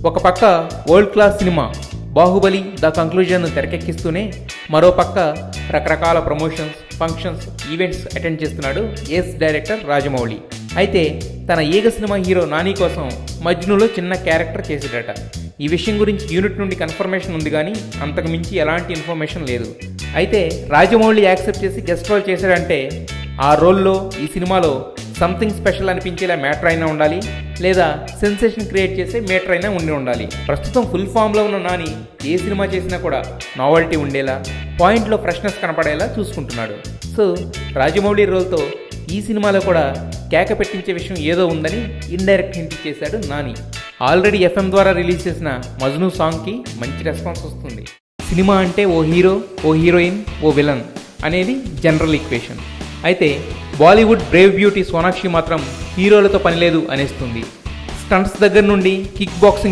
ఒక పక్క world class cinema Baahubali the కంక్లూజన్ను తెరకెక్కిస్తూనే మరో పక్క రకరకాల ప్రమోషన్స్, ఫంక్షన్స్, ఈవెంట్స్ అటెండ్ చేస్తున్నాడు ఏస్ డైరెక్టర్ రాజమౌళి. అయితే తన ఈగ సినిమా హీరో నాని కోసం మజ్నులో చిన్న క్యారెక్టర్ చేసేటట. ఈ విషయం గురించి యూనిట్ నుండి కన్ఫర్మేషన్ ఉంది కానీ అంతకు మించి ఎలాంటి ఇన్ఫర్మేషన్ లేదు. అయితే రాజమౌళి యాక్సెప్ట్ చేసి గెస్ట్ రోల్ చేశాడంటే ఆ రోల్లో ఈ సినిమాలో సంథింగ్ స్పెషల్ అనిపించేలా మ్యాటర్ అయినా ఉండాలి, లేదా సెన్సేషన్ క్రియేట్ చేసే మేటర్ అయినా ఉండాలి. ప్రస్తుతం ఫుల్ ఫామ్లో ఉన్న నాని ఏ సినిమా చేసినా కూడా నావెల్టీ ఉండేలా, పాయింట్లో ఫ్రెష్నెస్ కనపడేలా చూసుకుంటున్నాడు. సో రాజమౌళి రోల్తో ఈ సినిమాలో కూడా కేక పెట్టించే విషయం ఏదో ఉందని ఇండైరెక్ట్ హింట్ చేశాడు నాని. ఆల్రెడీ ఎఫ్ఎం ద్వారా రిలీజ్ చేసిన మజ్ను సాంగ్కి మంచి రెస్పాన్స్ వస్తుంది. సినిమా అంటే ఓ హీరో, ఓ హీరోయిన్, ఓ విలన్ అనేది జనరల్ ఈక్వేషన్. అయితే బాలీవుడ్ బ్రేవ్ బ్యూటీ సోనాక్షి మాత్రం హీరోలతో పనిలేదు అనేస్తుంది. స్టంట్స్ దగ్గర నుండి కిక్ బాక్సింగ్